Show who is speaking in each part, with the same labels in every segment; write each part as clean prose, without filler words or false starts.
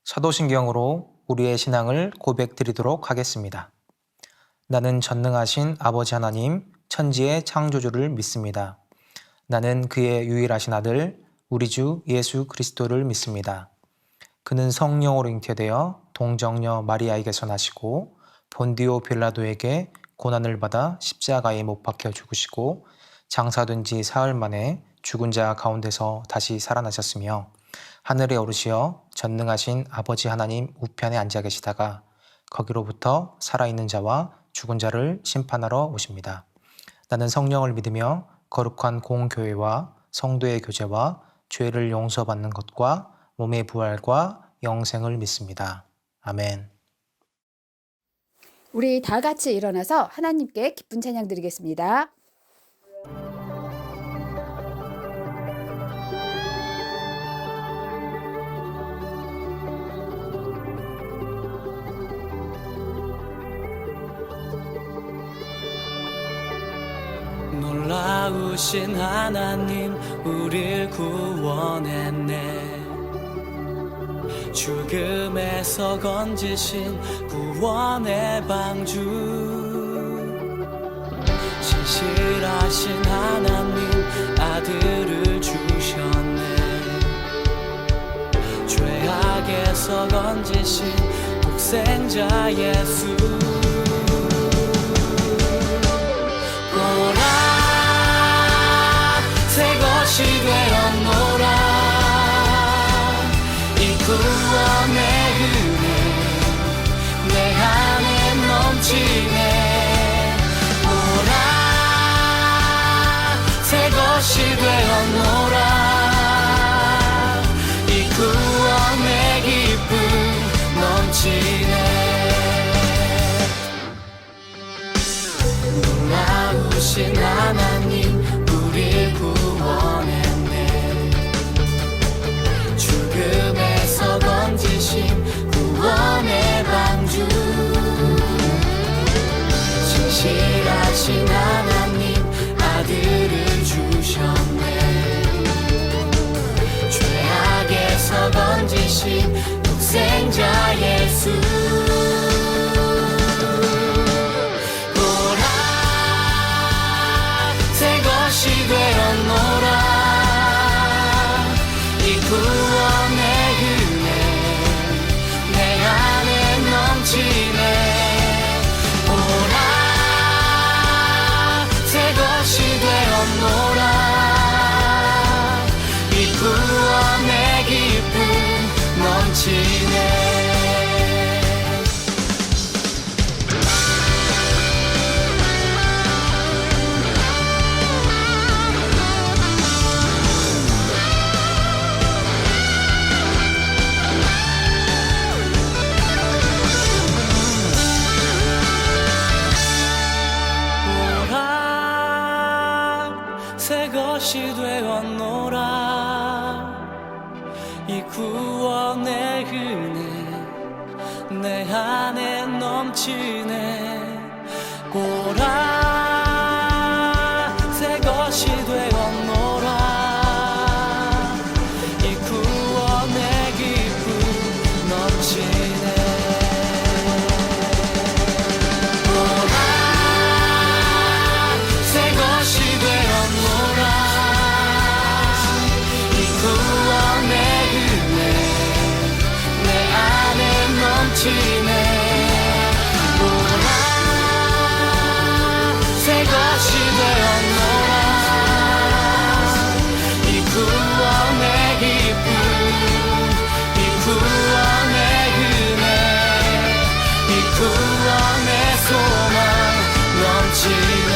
Speaker 1: 사도신경으로 우리의 신앙을 고백드리도록 하겠습니다. 나는 전능하신 아버지 하나님, 천지의 창조주를 믿습니다. 나는 그의 유일하신 아들, 우리 주 예수 그리스도를 믿습니다. 그는 성령으로 잉태되어 동정녀 마리아에게서 나시고 본디오 빌라도에게 고난을 받아 십자가에 못 박혀 죽으시고 장사된 지 사흘 만에 죽은 자 가운데서 다시 살아나셨으며 하늘에 오르시어 전능하신 아버지 하나님 우편에 앉아 계시다가 거기로부터 살아있는 자와 죽은 자를 심판하러 오십니다. 나는 성령을 믿으며 거룩한 공교회와 성도의 교제와 죄를 용서받는 것과 몸의 부활과 영생을 믿습니다. 아멘.
Speaker 2: 우리 다 같이 일어나서 하나님께 기쁜 찬양 드리겠습니다.
Speaker 3: 놀라우신 하나님 우릴 구원했네. 죽음에서 건지신 구원의 방주. 신실하신 하나님 아들을 주셨네. 죄악에서 건지신 독생자 예수. 새 것이 되었노라. 이 구원의 은혜 내 안에 넘치네. 오라 새 것이 되었노라. 이 구원의 기쁨 넘치네. 놀라우신 하나님 우릴 구원했네. 죽음에서 건지신 구원의 방주. 신실하신 하나님 아들을 주셨네. 죄악에서 건지신 독생자 예수. 되었노라. 이 구원의 은혜 내 안에 넘치네. 오라 새 것이 되었노라. 이 구원의 기쁨 넘치네. 새 것이 되었노라. 이 구원의 은혜 내 안에 넘치네. 오라 새 것이 되었노라. 이 구원의 기쁨 넘치네. 넘치네. 오라 새 것이 되었노라. 이 구원의 기쁨 이 구원의 은혜 이 구원의 소망 넘치네.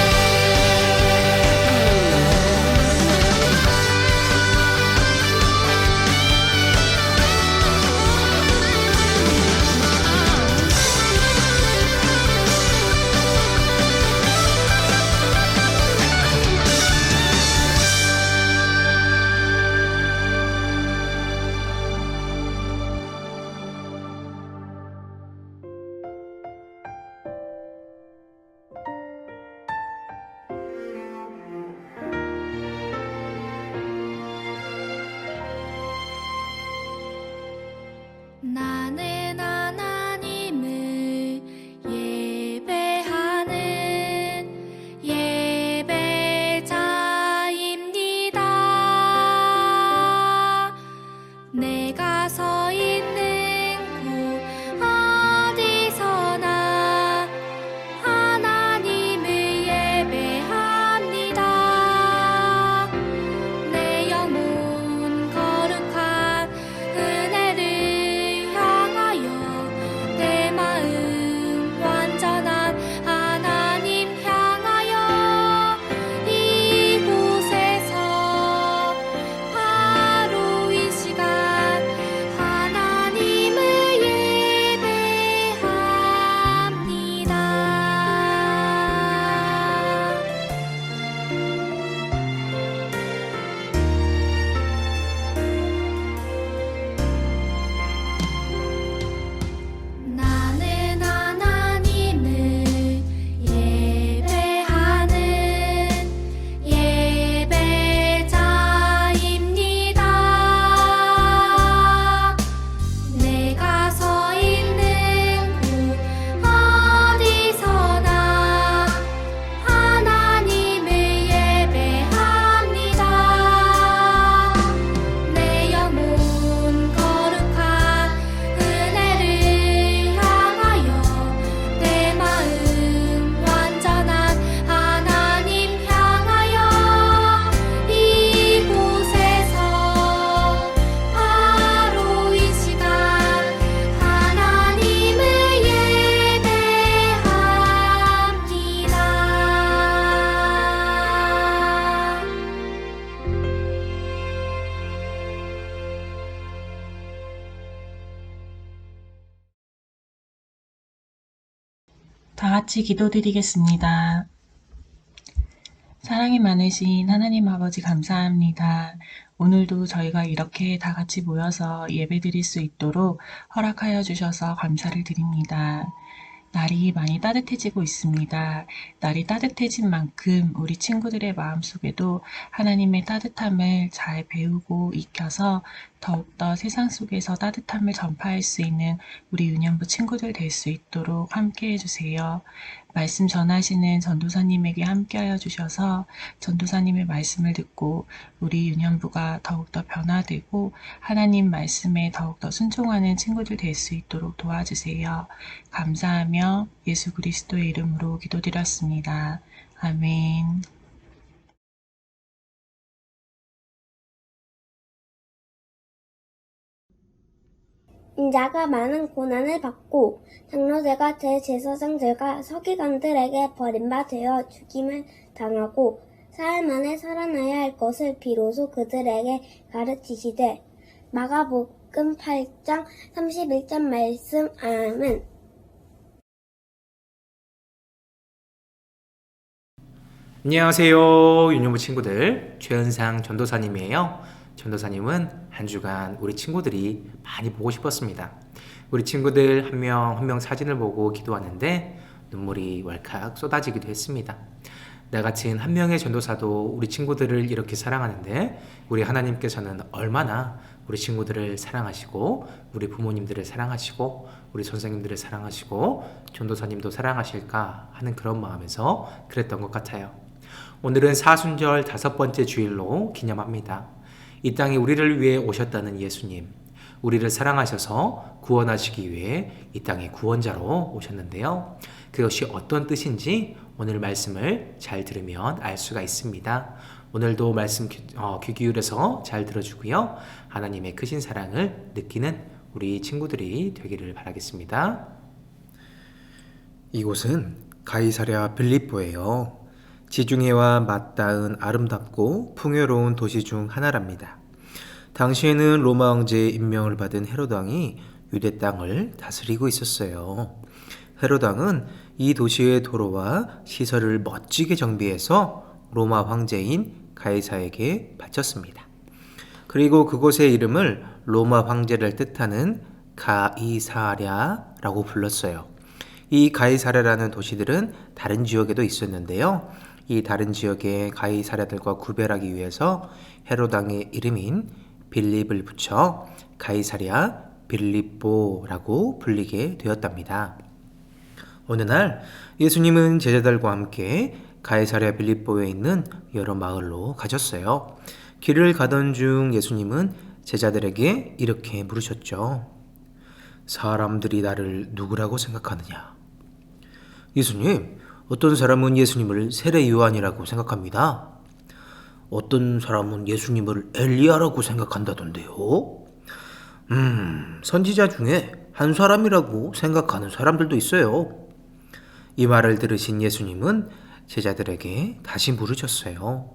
Speaker 4: 다 같이 기도드리겠습니다. 사랑이 많으신 하나님 아버지 감사합니다. 오늘도 저희가 이렇게 다 같이 모여서 예배드릴 수 있도록 허락하여 주셔서 감사를 드립니다. 날이 많이 따뜻해지고 있습니다. 날이 따뜻해진 만큼 우리 친구들의 마음속에도 하나님의 따뜻함을 잘 배우고 익혀서 더욱더 세상 속에서 따뜻함을 전파할 수 있는 우리 유년부 친구들 될 수 있도록 함께 해주세요. 말씀 전하시는 전도사님에게 함께하여 주셔서 전도사님의 말씀을 듣고 우리 유년부가 더욱더 변화되고 하나님 말씀에 더욱더 순종하는 친구들 될 수 있도록 도와주세요. 감사하며 예수 그리스도의 이름으로 기도드렸습니다. 아멘.
Speaker 5: 인자가 많은 고난을 받고 장로들과 대제사장들과 서기관들에게 버림바 되어 죽임을 당하고 사흘 만에 살아나야 할 것을 비로소 그들에게 가르치시되 마가복음 8장 31절 말씀. 아멘.
Speaker 1: 안녕하세요, 유년부 친구들. 최은상 전도사님이에요. 전도사님은 한 주간 우리 친구들이 많이 보고 싶었습니다. 우리 친구들 한 명 한 명 사진을 보고 기도하는데 눈물이 왈칵 쏟아지기도 했습니다. 나 같은 한 명의 전도사도 우리 친구들을 이렇게 사랑하는데 우리 하나님께서는 얼마나 우리 친구들을 사랑하시고 우리 부모님들을 사랑하시고 우리 선생님들을 사랑하시고 전도사님도 사랑하실까 하는 그런 마음에서 그랬던 것 같아요. 오늘은 사순절 5번째 주일로 기념합니다. 이 땅에 우리를 위해 오셨다는 예수님, 우리를 사랑하셔서 구원하시기 위해 이 땅에 구원자로 오셨는데요. 그것이 어떤 뜻인지 오늘 말씀을 잘 들으면 알 수가 있습니다. 오늘도 말씀 귀 기울여서 잘 들어주고요. 하나님의 크신 사랑을 느끼는 우리 친구들이 되기를 바라겠습니다. 이곳은 가이사랴 빌립보예요. 지중해와 맞닿은 아름답고 풍요로운 도시 중 하나랍니다. 당시에는 로마 황제의 임명을 받은 헤롯 왕이 유대 땅을 다스리고 있었어요. 헤롯 왕은 이 도시의 도로와 시설을 멋지게 정비해서 로마 황제인 가이사에게 바쳤습니다. 그리고 그곳의 이름을 로마 황제를 뜻하는 가이사랴라고 불렀어요. 이 가이사랴라는 도시들은 다른 지역에도 있었는데요. 이 다른 지역의 가이사랴들과 구별하기 위해서 헤롯 왕의 이름인 빌립을 붙여 가이사랴 빌립보라고 불리게 되었답니다. 어느 날 예수님은 제자들과 함께 가이사랴 빌립보에 있는 여러 마을로 가셨어요. 길을 가던 중 예수님은 제자들에게 이렇게 물으셨죠. 사람들이 나를 누구라고 생각하느냐? 예수님, 어떤 사람은 예수님을 세례 요한이라고 생각합니다. 어떤 사람은 예수님을 엘리야라고 생각한다던데요. 선지자 중에 한 사람이라고 생각하는 사람들도 있어요. 이 말을 들으신 예수님은 제자들에게 다시 물으셨어요.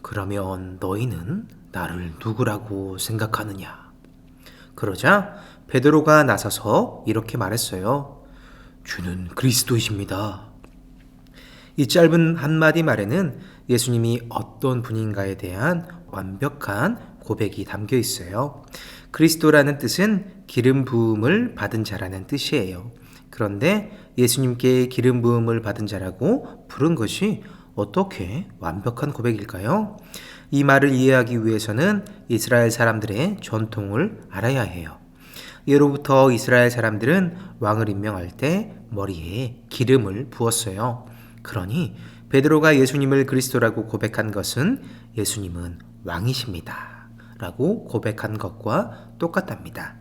Speaker 1: 그러면 너희는 나를 누구라고 생각하느냐? 그러자 베드로가 나서서 이렇게 말했어요. 주는 그리스도이십니다. 이 짧은 한마디 말에는 예수님이 어떤 분인가에 대한 완벽한 고백이 담겨 있어요. 그리스도라는 뜻은 기름 부음을 받은 자라는 뜻이에요. 그런데 예수님께 기름 부음을 받은 자라고 부른 것이 어떻게 완벽한 고백일까요? 이 말을 이해하기 위해서는 이스라엘 사람들의 전통을 알아야 해요. 예로부터 이스라엘 사람들은 왕을 임명할 때 머리에 기름을 부었어요. 그러니 베드로가 예수님을 그리스도라고 고백한 것은 예수님은 왕이십니다 라고 고백한 것과 똑같답니다.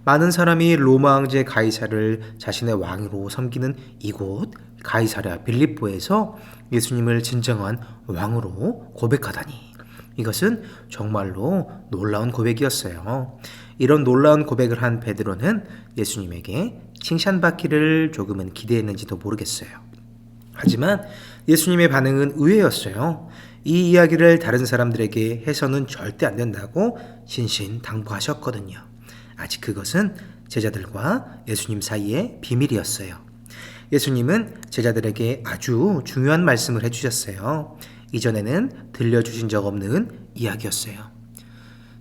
Speaker 1: 많은 사람이 로마 황제 가이사를 자신의 왕으로 섬기는 이곳 가이사랴 빌립보에서 예수님을 진정한 왕으로 고백하다니, 이것은 정말로 놀라운 고백이었어요. 이런 놀라운 고백을 한 베드로는 예수님에게 칭찬받기를 조금은 기대했는지도 모르겠어요. 하지만 예수님의 반응은 의외였어요. 이 이야기를 다른 사람들에게 해서는 절대 안 된다고 신신당부하셨거든요. 아직 그것은 제자들과 예수님 사이의 비밀이었어요. 예수님은 제자들에게 아주 중요한 말씀을 해주셨어요. 이전에는 들려주신 적 없는 이야기였어요.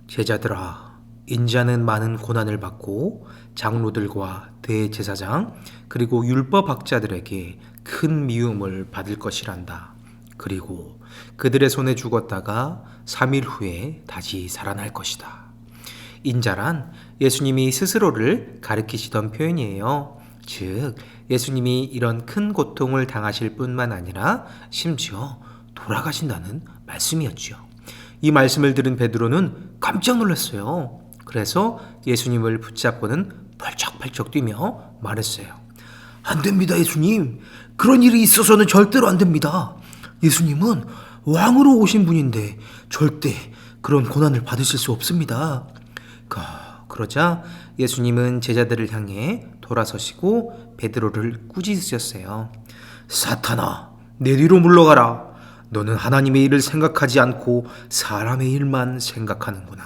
Speaker 1: 제자들아, 인자는 많은 고난을 받고 장로들과 대제사장 그리고 율법학자들에게 큰 미움을 받을 것이란다. 그리고 그들의 손에 죽었다가 3일 후에 다시 살아날 것이다. 인자란 예수님이 스스로를 가리키시던 표현이에요. 즉, 예수님이 이런 큰 고통을 당하실 뿐만 아니라 심지어 돌아가신다는 말씀이었죠. 이 말씀을 들은 베드로는 깜짝 놀랐어요. 그래서 예수님을 붙잡고는 펄쩍펄쩍 뛰며 말했어요. 안 됩니다, 예수님. 그런 일이 있어서는 절대로 안 됩니다. 예수님은 왕으로 오신 분인데 절대 그런 고난을 받으실 수 없습니다. 그러자 예수님은 제자들을 향해 돌아서시고 베드로를 꾸짖으셨어요. 사탄아, 내 뒤로 물러가라. 너는 하나님의 일을 생각하지 않고 사람의 일만 생각하는구나.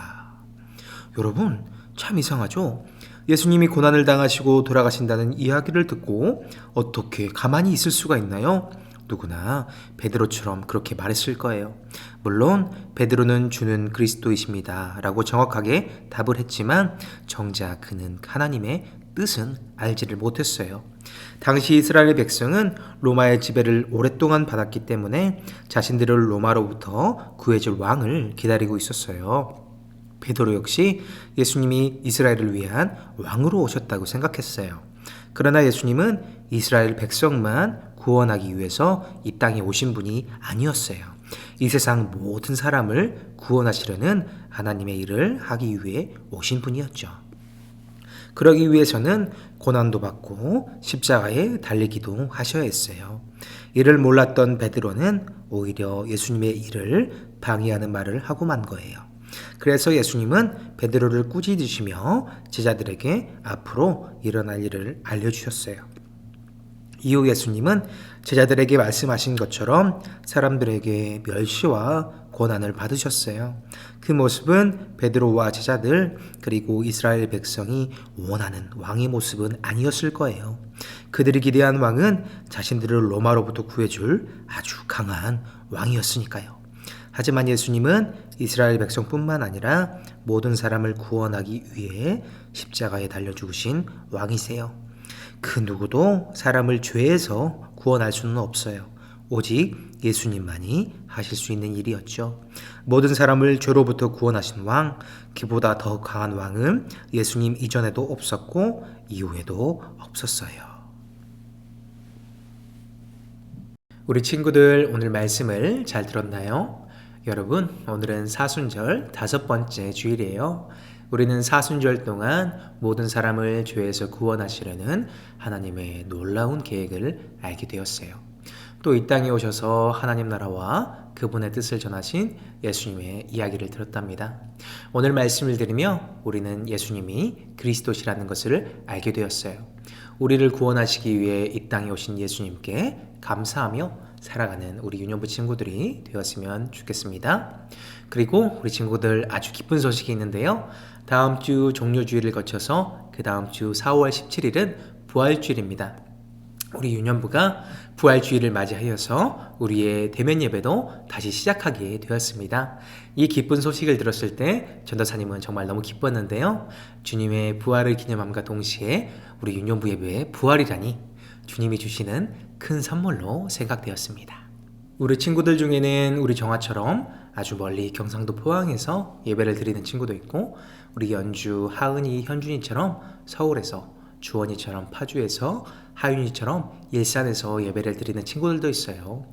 Speaker 1: 여러분, 참 이상하죠? 예수님이 고난을 당하시고 돌아가신다는 이야기를 듣고 어떻게 가만히 있을 수가 있나요? 누구나 베드로처럼 그렇게 말했을 거예요. 물론 베드로는 주는 그리스도이십니다 라고 정확하게 답을 했지만 정작 그는 하나님의 뜻은 알지를 못했어요. 당시 이스라엘 백성은 로마의 지배를 오랫동안 받았기 때문에 자신들을 로마로부터 구해줄 왕을 기다리고 있었어요. 베드로 역시 예수님이 이스라엘을 위한 왕으로 오셨다고 생각했어요. 그러나 예수님은 이스라엘 백성만 구원하기 위해서 이 땅에 오신 분이 아니었어요. 이 세상 모든 사람을 구원하시려는 하나님의 일을 하기 위해 오신 분이었죠. 그러기 위해서는 고난도 받고 십자가에 달리기도 하셔야 했어요. 이를 몰랐던 베드로는 오히려 예수님의 일을 방해하는 말을 하고 만 거예요. 그래서 예수님은 베드로를 꾸짖으시며 제자들에게 앞으로 일어날 일을 알려주셨어요. 이후 예수님은 제자들에게 말씀하신 것처럼 사람들에게 멸시와 고난을 받으셨어요. 그 모습은 베드로와 제자들 그리고 이스라엘 백성이 원하는 왕의 모습은 아니었을 거예요. 그들이 기대한 왕은 자신들을 로마로부터 구해줄 아주 강한 왕이었으니까요. 하지만 예수님은 이스라엘 백성뿐만 아니라 모든 사람을 구원하기 위해 십자가에 달려 죽으신 왕이세요. 그 누구도 사람을 죄에서 구원할 수는 없어요. 오직 예수님만이 하실 수 있는 일이었죠. 모든 사람을 죄로부터 구원하신 왕, 그보다 더 강한 왕은 예수님 이전에도 없었고 이후에도 없었어요. 우리 친구들 오늘 말씀을 잘 들었나요? 여러분, 오늘은 사순절 5번째 주일이에요. 우리는 사순절 동안 모든 사람을 죄에서 구원하시려는 하나님의 놀라운 계획을 알게 되었어요. 또 이 땅에 오셔서 하나님 나라와 그분의 뜻을 전하신 예수님의 이야기를 들었답니다. 오늘 말씀을 들으며 우리는 예수님이 그리스도시라는 것을 알게 되었어요. 우리를 구원하시기 위해 이 땅에 오신 예수님께 감사하며 살아가는 우리 유년부 친구들이 되었으면 좋겠습니다. 그리고 우리 친구들 아주 기쁜 소식이 있는데요. 다음 주 종료주일을 거쳐서 그 다음 주 4월 17일은 부활주일입니다. 우리 유년부가 부활주일을 맞이하여서 우리의 대면 예배도 다시 시작하게 되었습니다. 이 기쁜 소식을 들었을 때 전도사님은 정말 너무 기뻤는데요. 주님의 부활을 기념함과 동시에 우리 유년부 예배의 부활이라니 주님이 주시는 큰 선물로 생각되었습니다. 우리 친구들 중에는 우리 정아처럼 아주 멀리 경상도 포항에서 예배를 드리는 친구도 있고, 우리 연주 하은이, 현준이처럼 서울에서, 주원이처럼 파주에서, 하윤이처럼 일산에서 예배를 드리는 친구들도 있어요.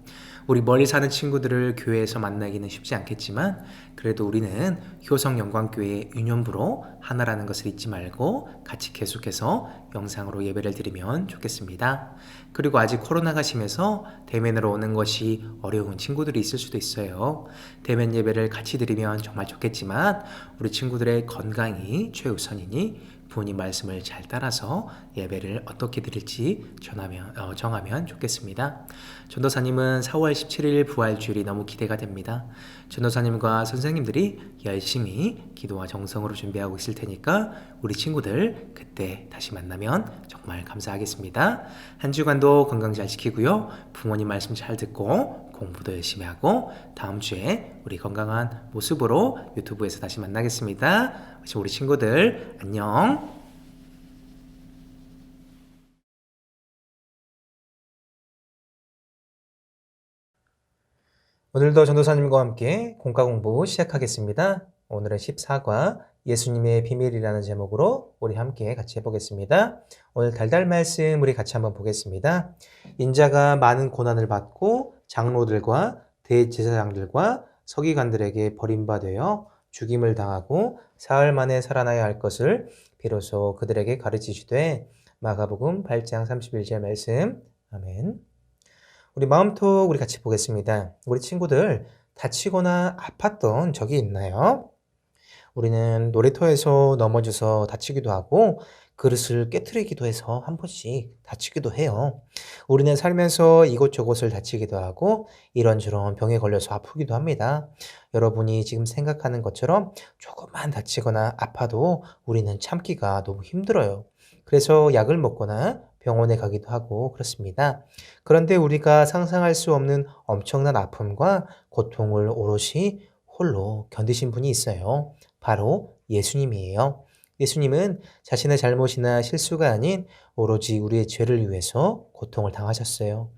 Speaker 1: 우리 멀리 사는 친구들을 교회에서 만나기는 쉽지 않겠지만 그래도 우리는 효성영광교회 유년부로 하나라는 것을 잊지 말고 같이 계속해서 영상으로 예배를 드리면 좋겠습니다. 그리고 아직 코로나가 심해서 대면으로 오는 것이 어려운 친구들이 있을 수도 있어요. 대면 예배를 같이 드리면 정말 좋겠지만 우리 친구들의 건강이 최우선이니 부모님 말씀을 잘 따라서 예배를 어떻게 드릴지 정하면 좋겠습니다. 전도사님은 4월 17일 부활주일이 너무 기대가 됩니다. 전도사님과 선생님들이 열심히 기도와 정성으로 준비하고 있을 테니까 우리 친구들 그때 다시 만나면 정말 감사하겠습니다. 한 주간도 건강 잘 지키고요. 부모님 말씀 잘 듣고 공부도 열심히 하고 다음 주에 우리 건강한 모습으로 유튜브에서 다시 만나겠습니다. 우리 친구들 안녕. 오늘도 전도사님과 함께 공과 공부 시작하겠습니다. 오늘은 14과 예수님의 비밀이라는 제목으로 우리 함께 같이 해보겠습니다. 오늘 달달 말씀 우리 같이 한번 보겠습니다. 인자가 많은 고난을 받고 장로들과 대제사장들과 서기관들에게 버림받아 죽임을 당하고 사흘 만에 살아나야 할 것을 비로소 그들에게 가르치시되 마가복음 8장 31절 말씀. 아멘. 우리 마음톡 우리 같이 보겠습니다. 우리 친구들 다치거나 아팠던 적이 있나요? 우리는 놀이터에서 넘어져서 다치기도 하고 그릇을 깨트리기도 해서 한 번씩 다치기도 해요. 우리는 살면서 이곳저곳을 다치기도 하고 이런저런 병에 걸려서 아프기도 합니다. 여러분이 지금 생각하는 것처럼 조금만 다치거나 아파도 우리는 참기가 너무 힘들어요. 그래서 약을 먹거나 병원에 가기도 하고 그렇습니다. 그런데 우리가 상상할 수 없는 엄청난 아픔과 고통을 오롯이 홀로 견디신 분이 있어요. 바로 예수님이에요. 예수님은 자신의 잘못이나 실수가 아닌 오로지 우리의 죄를 위해서 고통을 당하셨어요.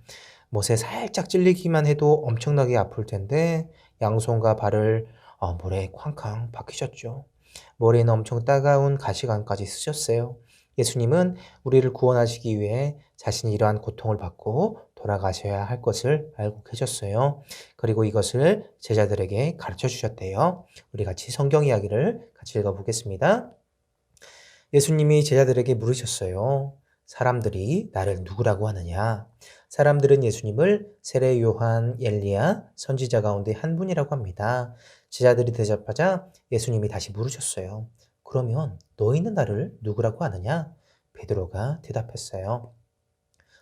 Speaker 1: 못에 살짝 찔리기만 해도 엄청나게 아플 텐데 양손과 발을 물에 쾅쾅 박히셨죠. 머리에는 엄청 따가운 가시관까지 쓰셨어요. 예수님은 우리를 구원하시기 위해 자신이 이러한 고통을 받고 돌아가셔야 할 것을 알고 계셨어요. 그리고 이것을 제자들에게 가르쳐 주셨대요. 우리 같이 성경 이야기를 같이 읽어보겠습니다. 예수님이 제자들에게 물으셨어요. 사람들이 나를 누구라고 하느냐? 사람들은 예수님을 세례 요한, 엘리야, 선지자 가운데 한 분이라고 합니다. 제자들이 대답하자 예수님이 다시 물으셨어요. 그러면 너희는 나를 누구라고 하느냐? 베드로가 대답했어요.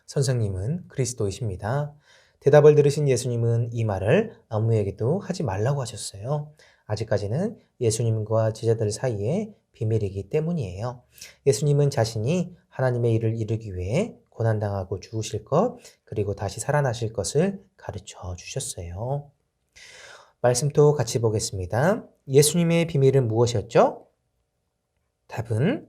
Speaker 1: 선생님은 그리스도이십니다. 대답을 들으신 예수님은 이 말을 아무에게도 하지 말라고 하셨어요. 아직까지는 예수님과 제자들 사이에 비밀이기 때문이에요. 예수님은 자신이 하나님의 일을 이루기 위해 고난당하고 죽으실 것, 그리고 다시 살아나실 것을 가르쳐 주셨어요. 말씀도 같이 보겠습니다. 예수님의 비밀은 무엇이었죠? 답은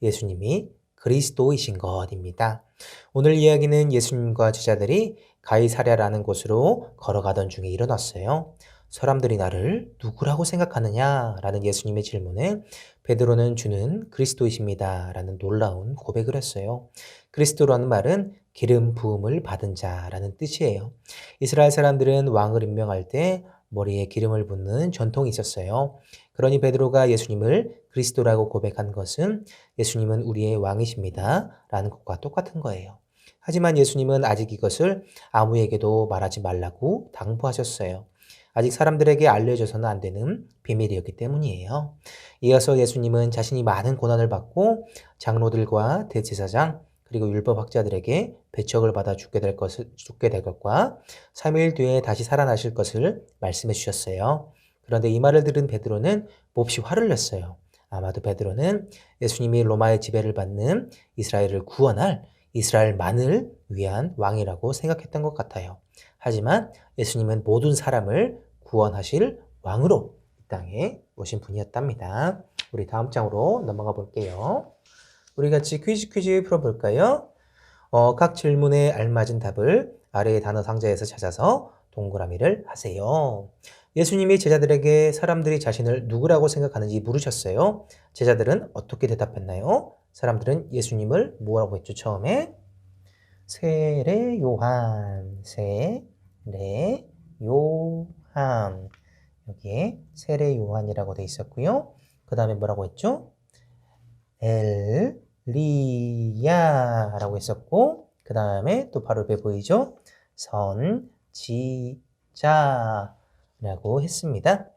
Speaker 1: 예수님이 그리스도이신 것입니다. 오늘 이야기는 예수님과 제자들이 가이사랴라는 곳으로 걸어가던 중에 일어났어요. 사람들이 나를 누구라고 생각하느냐? 라는 예수님의 질문에 베드로는 주는 그리스도이십니다. 라는 놀라운 고백을 했어요. 그리스도라는 말은 기름 부음을 받은 자라는 뜻이에요. 이스라엘 사람들은 왕을 임명할 때 머리에 기름을 붓는 전통이 있었어요. 그러니 베드로가 예수님을 그리스도라고 고백한 것은 예수님은 우리의 왕이십니다. 라는 것과 똑같은 거예요. 하지만 예수님은 아직 이것을 아무에게도 말하지 말라고 당부하셨어요. 아직 사람들에게 알려져서는 안 되는 비밀이었기 때문이에요. 이어서 예수님은 자신이 많은 고난을 받고 장로들과 대제사장 그리고 율법학자들에게 배척을 받아 죽게 될 것과 3일 뒤에 다시 살아나실 것을 말씀해 주셨어요. 그런데 이 말을 들은 베드로는 몹시 화를 냈어요. 아마도 베드로는 예수님이 로마의 지배를 받는 이스라엘을 구원할 이스라엘만을 위한 왕이라고 생각했던 것 같아요. 하지만 예수님은 모든 사람을 구원하실 왕으로 이 땅에 오신 분이었답니다. 우리 다음 장으로 넘어가 볼게요. 우리 같이 퀴즈 풀어볼까요? 각 질문에 알맞은 답을 아래의 단어 상자에서 찾아서 동그라미를 하세요. 예수님이 제자들에게 사람들이 자신을 누구라고 생각하는지 물으셨어요. 제자들은 어떻게 대답했나요? 사람들은 예수님을 뭐라고 했죠? 처음에 세례 요한, 세례 요한. 여기에 세례 요한이라고 돼 있었고요. 그 다음에 뭐라고 했죠? 엘리야라고 했었고, 그 다음에 또 바로 옆에 보이죠? 선지자라고 했습니다.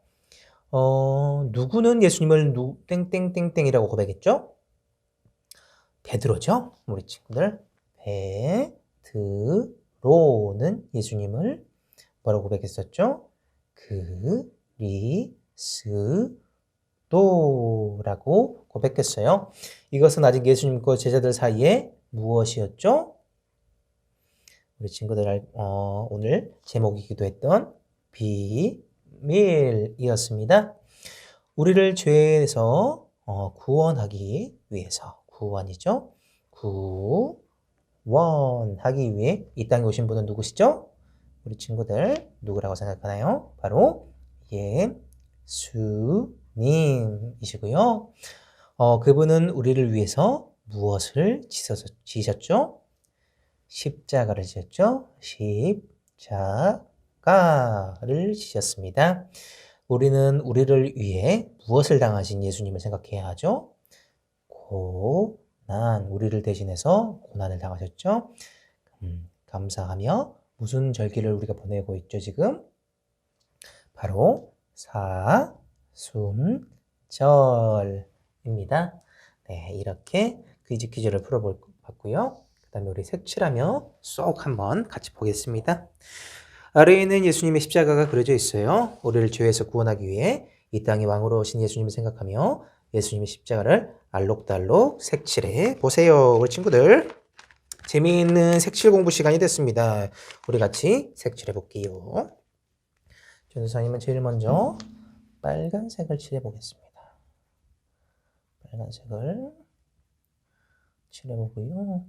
Speaker 1: 누구는 예수님을 땡땡땡땡이라고 고백했죠? 베드로죠. 우리 친구들 베드로는 예수님을 뭐라고 고백했었죠? 그리스도라고 고백했어요. 이것은 아직 예수님과 제자들 사이에 무엇이었죠? 우리 친구들 오늘 제목이기도 했던 비밀이었습니다. 우리를 죄에서 구원하기 위해서 구원이죠. 구원하기 위해 이 땅에 오신 분은 누구시죠? 우리 친구들 누구라고 생각하나요? 바로 예수님이시고요. 그분은 우리를 위해서 무엇을 지셨죠? 십자가를 지셨죠? 십자가를 지셨습니다. 우리는 우리를 위해 무엇을 당하신 예수님을 생각해야 하죠? 고난, 우리를 대신해서 고난을 당하셨죠? 감사하며 무슨 절기를 우리가 보내고 있죠, 지금? 바로 사순절입니다. 네, 이렇게 퀴즈를 풀어봤고요. 그 다음에 우리 색칠하며 쏙 한번 같이 보겠습니다. 아래에는 예수님의 십자가가 그려져 있어요. 우리를 죄에서 구원하기 위해 이 땅에 왕으로 오신 예수님을 생각하며 예수님의 십자가를 알록달록 색칠해 보세요. 우리 친구들 재미있는 색칠 공부 시간이 됐습니다. 우리 같이 색칠해 볼게요. 전도사님은 제일 먼저 빨간색을 칠해 보겠습니다. 빨간색을 칠해 보고요.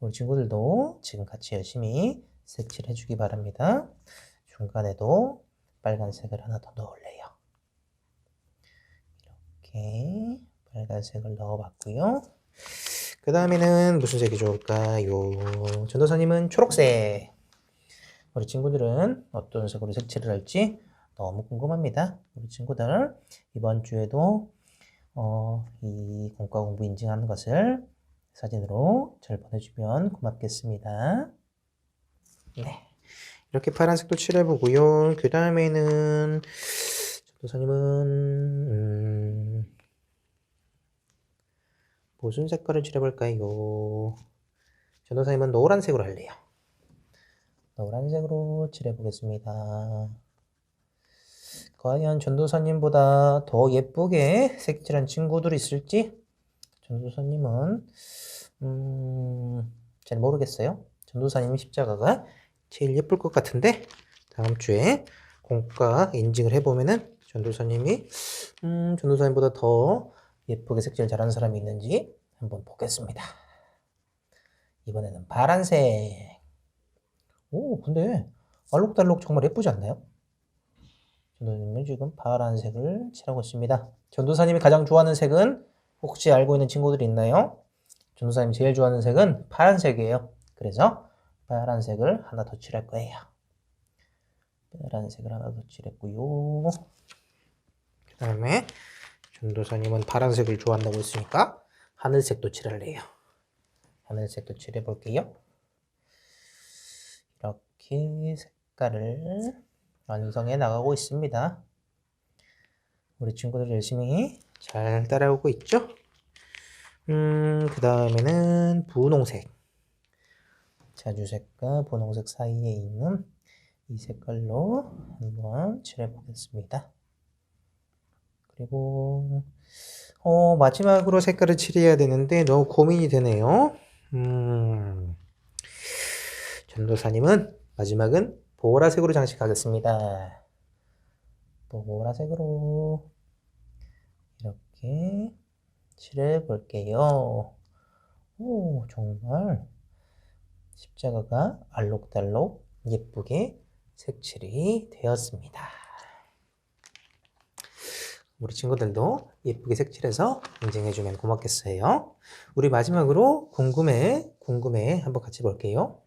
Speaker 1: 우리 친구들도 지금 같이 열심히 색칠해 주기 바랍니다. 중간에도 빨간색을 하나 더 넣을래요. 이렇게 빨간색을 넣어봤고요. 그 다음에는 무슨 색이 좋을까요? 전도사님은 초록색. 우리 친구들은 어떤 색으로 색칠을 할지 너무 궁금합니다. 우리 친구들 이번 주에도 이 공과 공부 인증하는 것을 사진으로 잘 보내주면 고맙겠습니다. 네, 이렇게 파란색도 칠해보고요. 그 다음에는 전도사님은 무슨 색깔을 칠해볼까요? 전도사님은 노란색으로 할래요. 노란색으로 칠해보겠습니다. 과연 전도사님보다 더 예쁘게 색칠한 친구들이 있을지 전도사님은 잘 모르겠어요. 전도사님 십자가가 제일 예쁠 것 같은데 다음 주에 공과 인증을 해보면은 전도사님이 전도사님보다 더 예쁘게 색칠 잘하는 사람이 있는지 한번 보겠습니다. 이번에는 파란색. 오, 근데 알록달록 정말 예쁘지 않나요? 전도사님은 지금 파란색을 칠하고 있습니다. 전도사님이 가장 좋아하는 색은 혹시 알고 있는 친구들이 있나요? 전도사님이 제일 좋아하는 색은 파란색이에요. 그래서 파란색을 하나 더 칠할 거예요. 파란색을 하나 더 칠했고요. 그 다음에 전도사님은 파란색을 좋아한다고 했으니까 하늘색도 칠할래요. 하늘색도 칠해볼게요. 이렇게 색깔을 완성해 나가고 있습니다. 우리 친구들 열심히 잘 따라오고 있죠? 그 다음에는 분홍색. 자주색과 분홍색 사이에 있는 이 색깔로 한번 칠해보겠습니다. 그리고 마지막으로 색깔을 칠해야 되는데 너무 고민이 되네요. 전도사님은 마지막은 보라색으로 장식하겠습니다. 보라색으로 이렇게 칠해 볼게요. 오, 정말 십자가가 알록달록 예쁘게 색칠이 되었습니다. 우리 친구들도 예쁘게 색칠해서 인증해주면 고맙겠어요. 우리 마지막으로 궁금해 한번 같이 볼게요.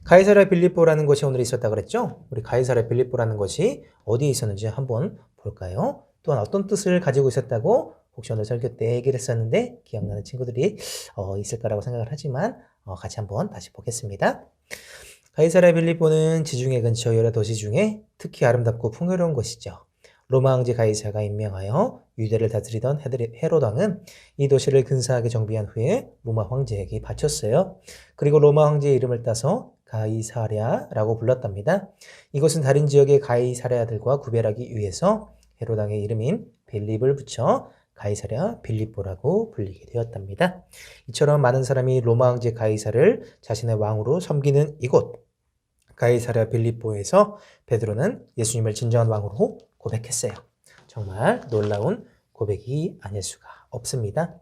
Speaker 1: 가이사랴 빌립보라는 곳이 오늘 있었다고 그랬죠? 우리 가이사랴 빌립보라는 곳이 어디에 있었는지 한번 볼까요? 또한 어떤 뜻을 가지고 있었다고 혹시 오늘 설교 때 얘기를 했었는데 기억나는 친구들이 있을 거라고 생각을 하지만 같이 한번 다시 보겠습니다. 가이사랴 빌립보는 지중해 근처 여러 도시 중에 특히 아름답고 풍요로운 곳이죠. 로마 황제 가이사가 임명하여 유대를 다스리던 헤롯 왕은 이 도시를 근사하게 정비한 후에 로마 황제에게 바쳤어요. 그리고 로마 황제의 이름을 따서 가이사랴라고 불렀답니다. 이것은 다른 지역의 가이사랴들과 구별하기 위해서 헤롯 왕의 이름인 빌립을 붙여 가이사랴 빌립보라고 불리게 되었답니다. 이처럼 많은 사람이 로마 황제 가이사를 자신의 왕으로 섬기는 이곳 가이사랴 빌립보에서 베드로는 예수님을 진정한 왕으로 고백했어요. 정말 놀라운 고백이 아닐 수가 없습니다.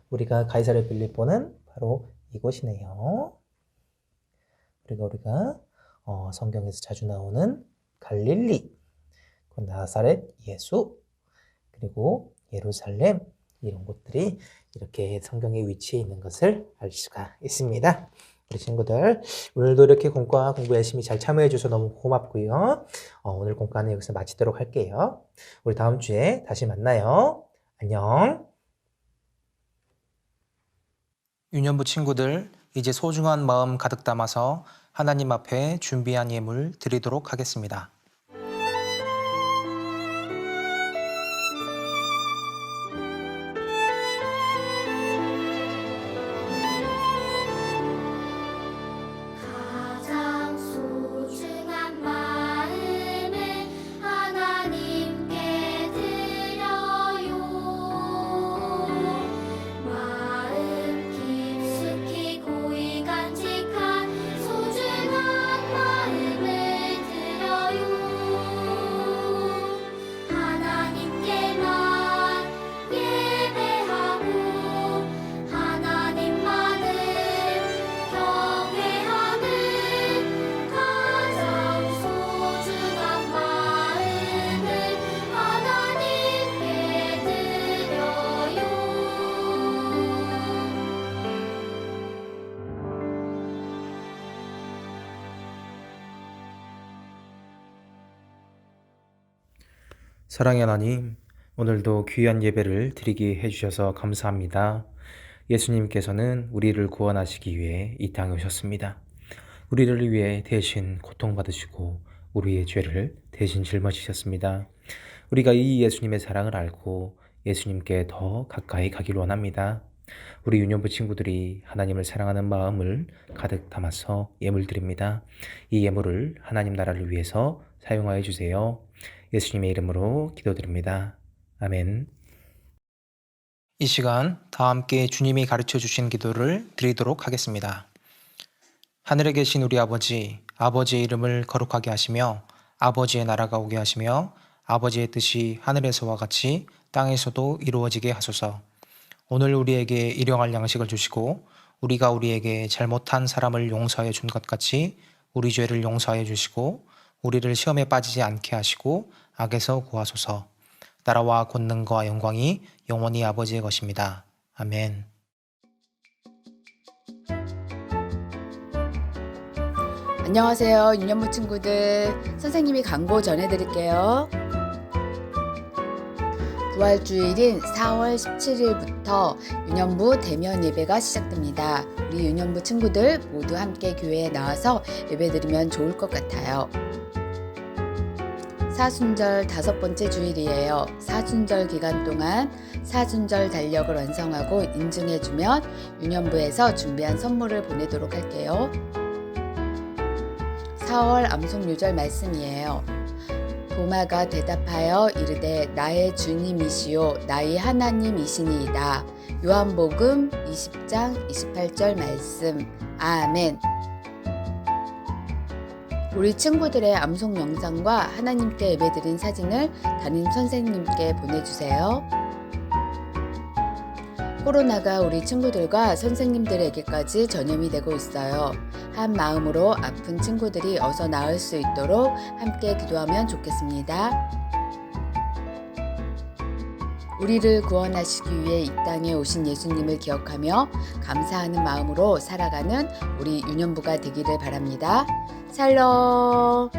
Speaker 1: 우리가 가이사랴 빌립보는 바로 이곳이네요. 그리고 우리가 성경에서 자주 나오는 갈릴리, 나사렛 예수, 그리고 예루살렘 이런 곳들이 이렇게 성경에 위치해 있는 것을 알 수가 있습니다. 우리 친구들 오늘도 이렇게 공과 공부 열심히 잘 참여해 주셔서 너무 고맙고요. 오늘 공과는 여기서 마치도록 할게요. 우리 다음 주에 다시 만나요. 안녕. 유년부 친구들 이제 소중한 마음 가득 담아서 하나님 앞에 준비한 예물 드리도록 하겠습니다.
Speaker 5: 가장 소중한 마음을 하나님께 드려요. 마음 깊숙이 고이 간직한 소중한 마음을 드려요. 하나님께만 예배하고 하나님만을 경외하는 가장 소중한 마음을 하나님께 드려요.
Speaker 1: 사랑의 하나님, 오늘도 귀한 예배를 드리게 해주셔서 감사합니다. 예수님께서는 우리를 구원하시기 위해 이 땅에 오셨습니다. 우리를 위해 대신 고통받으시고 우리의 죄를 대신 짊어지셨습니다. 우리가 이 예수님의 사랑을 알고 예수님께 더 가까이 가기를 원합니다. 우리 유년부 친구들이 하나님을 사랑하는 마음을 가득 담아서 예물 드립니다. 이 예물을 하나님 나라를 위해서 사용하여 주세요. 예수님의 이름으로 기도드립니다. 아멘. 이 시간 다 함께 주님이 가르쳐 주신 기도를 드리도록 하겠습니다. 하늘에 계신 우리 아버지, 아버지의 이름을 거룩하게 하시며 아버지의 나라가 오게 하시며 아버지의 뜻이 하늘에서와 같이 땅에서도 이루어지게 하소서. 오늘 우리에게 일용할 양식을 주시고 우리가 우리에게 잘못한 사람을 용서해 준 것 같이 우리 죄를 용서해 주시고 우리를 시험에 빠지지 않게 하시고 악에서 구하소서. 나라와 권능과 영광이 영원히 아버지의 것입니다. 아멘.
Speaker 2: 안녕하세요, 유년부 친구들. 선생님이 광고 전해드릴게요. 부활주일인 4월 17일부터 유년부 대면 예배가 시작됩니다. 우리 유년부 친구들 모두 함께 교회에 나와서 예배드리면 좋을 것 같아요. 사순절 5번째 주일이에요. 사순절 기간 동안 사순절 달력을 완성하고 인증해주면 유년부에서 준비한 선물을 보내도록 할게요. 4월 암송유절 말씀이에요. 도마가 대답하여 이르되 나의 주님이시요 나의 하나님이시니이다. 요한복음 20장 28절 말씀. 아멘. 우리 친구들의 암송 영상과 하나님께 예배드린 사진을 담임 선생님께 보내주세요. 코로나가 우리 친구들과 선생님들에게까지 전염이 되고 있어요. 한 마음으로 아픈 친구들이 어서 나을 수 있도록 함께 기도하면 좋겠습니다. 우리를 구원하시기 위해 이 땅에 오신 예수님을 기억하며 감사하는 마음으로 살아가는 우리 유년부가 되기를 바랍니다. 샬롬.